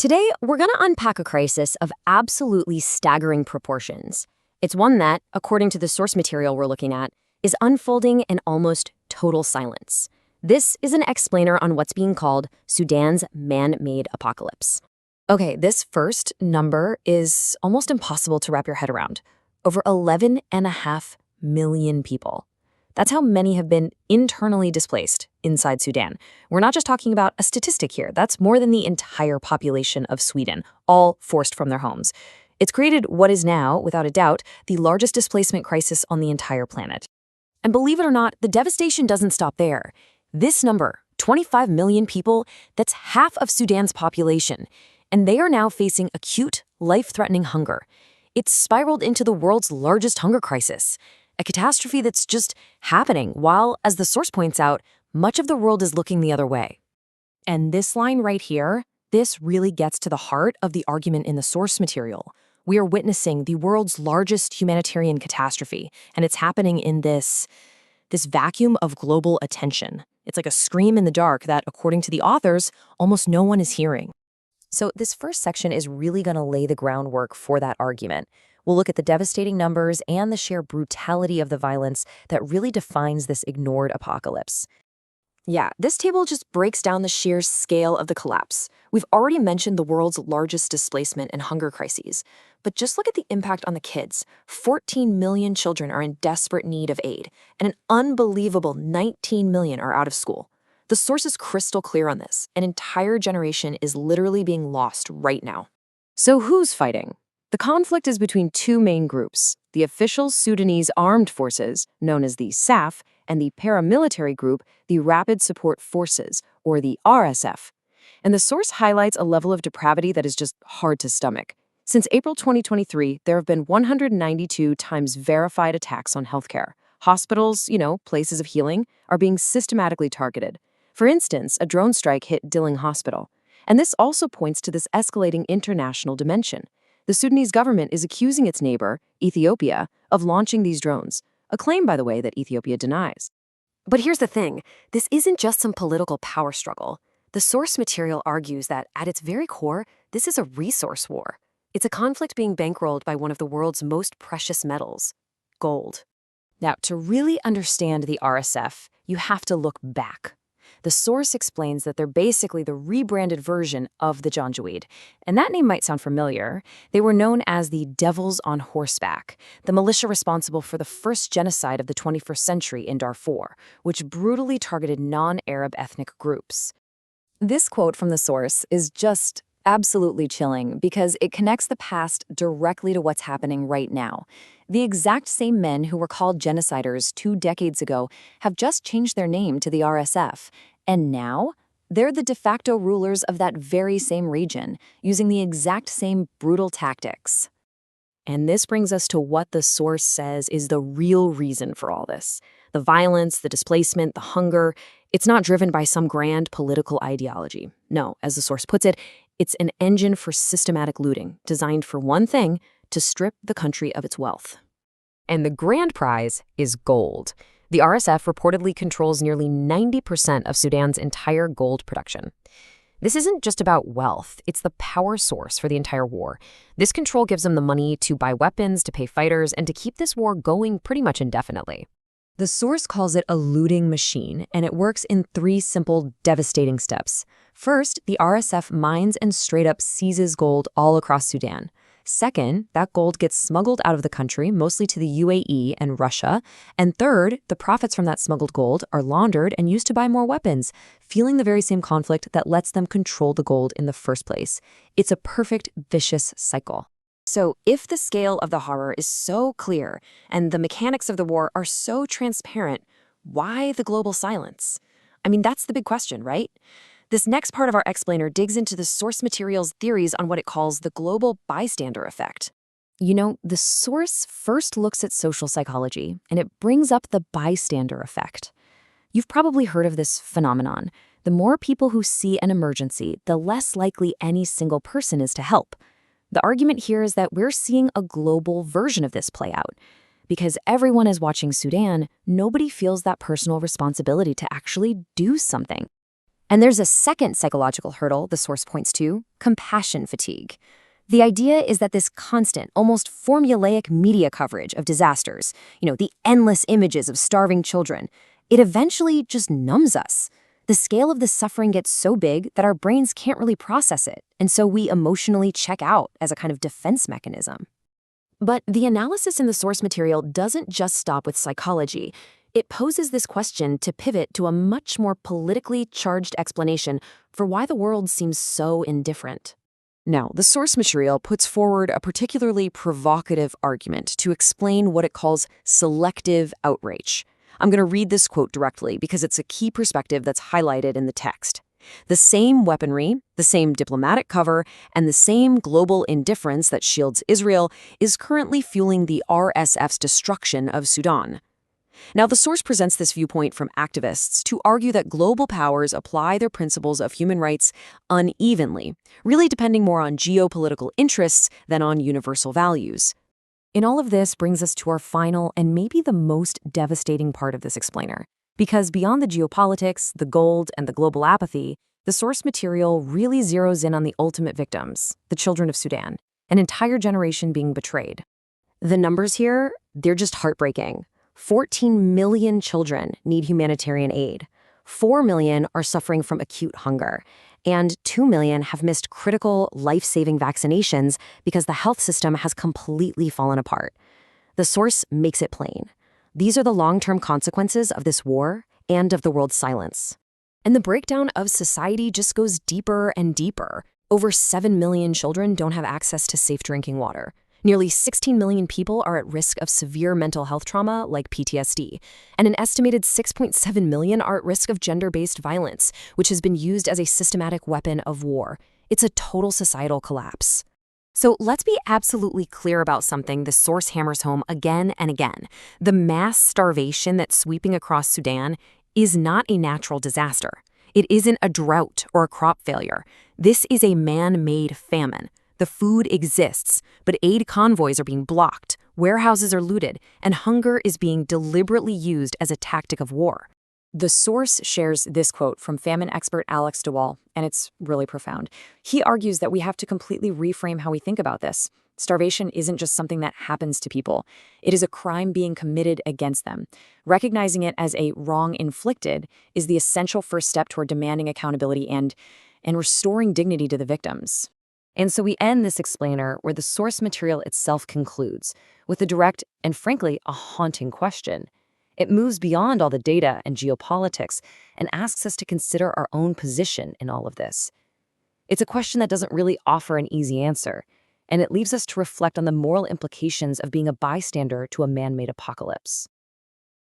Today, we're going to unpack a crisis of absolutely staggering proportions. It's one that, according to the source material we're looking at, is unfolding in almost total silence. This is an explainer on what's being called Sudan's man-made apocalypse. Okay, this first number is almost impossible to wrap your head around. Over 11.5 million people. That's how many have been internally displaced inside Sudan. We're not just talking about a statistic here. That's more than the entire population of Sweden, all forced from their homes. It's created what is now, without a doubt, the largest displacement crisis on the entire planet. And believe it or not, the devastation doesn't stop there. This number, 25 million people, that's half of Sudan's population. And they are now facing acute, life-threatening hunger. It's spiraled into the world's largest hunger crisis. A catastrophe that's just happening while, as the source points out, much of the world is looking the other way. And this line right here, this really gets to the heart of the argument in the source material. We are witnessing the world's largest humanitarian catastrophe, and it's happening in this vacuum of global attention. It's like a scream in the dark that, according to the authors, almost no one is hearing. So this first section is really going to lay the groundwork for that argument. We'll look at the devastating numbers and the sheer brutality of the violence that really defines this ignored apocalypse. Yeah, this table just breaks down the sheer scale of the collapse. We've already mentioned the world's largest displacement and hunger crises, but just look at the impact on the kids. 14 million children are in desperate need of aid, and an unbelievable 19 million are out of school. The source is crystal clear on this. An entire generation is literally being lost right now. So who's fighting? The conflict is between two main groups, the official Sudanese armed forces, known as the SAF, and the paramilitary group, the Rapid Support Forces, or the RSF. And the source highlights a level of depravity that is just hard to stomach. Since April 2023, there have been 192 times verified attacks on healthcare. Hospitals, places of healing, are being systematically targeted. For instance, a drone strike hit Dilling Hospital. And this also points to this escalating international dimension. The Sudanese government is accusing its neighbor, Ethiopia, of launching these drones, a claim, by the way, that Ethiopia denies. But here's the thing. This isn't just some political power struggle. The source material argues that, at its very core, this is a resource war. It's a conflict being bankrolled by one of the world's most precious metals, gold. Now, to really understand the RSF, you have to look back. The source explains that they're basically the rebranded version of the Janjaweed. And that name might sound familiar. They were known as the Devils on Horseback, the militia responsible for the first genocide of the 21st century in Darfur, which brutally targeted non-Arab ethnic groups. This quote from the source is just absolutely chilling because it connects the past directly to what's happening right now. The exact same men who were called genociders 2 decades ago have just changed their name to the RSF. And now, they're the de facto rulers of that very same region, using the exact same brutal tactics. And this brings us to what the source says is the real reason for all this. The violence, the displacement, the hunger, it's not driven by some grand political ideology. No, as the source puts it, it's an engine for systematic looting, designed for one thing, to strip the country of its wealth. And the grand prize is gold. The RSF reportedly controls nearly 90% of Sudan's entire gold production. This isn't just about wealth, it's the power source for the entire war. This control gives them the money to buy weapons, to pay fighters, and to keep this war going pretty much indefinitely. The source calls it a looting machine, and it works in 3 simple, devastating steps. First, the RSF mines and straight up seizes gold all across Sudan. Second, that gold gets smuggled out of the country, mostly to the UAE and Russia. And third, the profits from that smuggled gold are laundered and used to buy more weapons, fueling the very same conflict that lets them control the gold in the first place. It's a perfect, vicious cycle. So if the scale of the horror is so clear and the mechanics of the war are so transparent, why the global silence? I mean, that's the big question, right? This next part of our explainer digs into the source material's theories on what it calls the global bystander effect. The source first looks at social psychology, and it brings up the bystander effect. You've probably heard of this phenomenon. The more people who see an emergency, the less likely any single person is to help. The argument here is that we're seeing a global version of this play out. Because everyone is watching Sudan, nobody feels that personal responsibility to actually do something. And there's a second psychological hurdle the source points to: compassion fatigue. The idea is that this constant, almost formulaic media coverage of disasters, the endless images of starving children, it eventually just numbs us. The scale of the suffering gets so big that our brains can't really process it, and so we emotionally check out as a kind of defense mechanism. But the analysis in the source material doesn't just stop with psychology. It poses this question to pivot to a much more politically charged explanation for why the world seems so indifferent. Now, the source material puts forward a particularly provocative argument to explain what it calls selective outrage. I'm going to read this quote directly because it's a key perspective that's highlighted in the text. The same weaponry, the same diplomatic cover, and the same global indifference that shields Israel is currently fueling the RSF's destruction of Sudan. Now, the source presents this viewpoint from activists to argue that global powers apply their principles of human rights unevenly, really depending more on geopolitical interests than on universal values. And all of this brings us to our final and maybe the most devastating part of this explainer. Because beyond the geopolitics, the gold, and the global apathy, the source material really zeroes in on the ultimate victims, the children of Sudan, an entire generation being betrayed. The numbers here, they're just heartbreaking. 14 million children need humanitarian aid. 4 million are suffering from acute hunger. And 2 million have missed critical, life-saving vaccinations because the health system has completely fallen apart. The source makes it plain. These are the long-term consequences of this war and of the world's silence. And the breakdown of society just goes deeper and deeper. Over 7 million children don't have access to safe drinking water. Nearly 16 million people are at risk of severe mental health trauma like PTSD, and an estimated 6.7 million are at risk of gender-based violence, which has been used as a systematic weapon of war. It's a total societal collapse. So let's be absolutely clear about something the source hammers home again and again. The mass starvation that's sweeping across Sudan is not a natural disaster. It isn't a drought or a crop failure. This is a man-made famine. The food exists, but aid convoys are being blocked, warehouses are looted, and hunger is being deliberately used as a tactic of war. The source shares this quote from famine expert Alex DeWall, and it's really profound. He argues that we have to completely reframe how we think about this. Starvation isn't just something that happens to people. It is a crime being committed against them. Recognizing it as a wrong inflicted is the essential first step toward demanding accountability and restoring dignity to the victims. And so we end this explainer where the source material itself concludes, with a direct and frankly a haunting question. It moves beyond all the data and geopolitics and asks us to consider our own position in all of this. It's a question that doesn't really offer an easy answer, and it leaves us to reflect on the moral implications of being a bystander to a man-made apocalypse.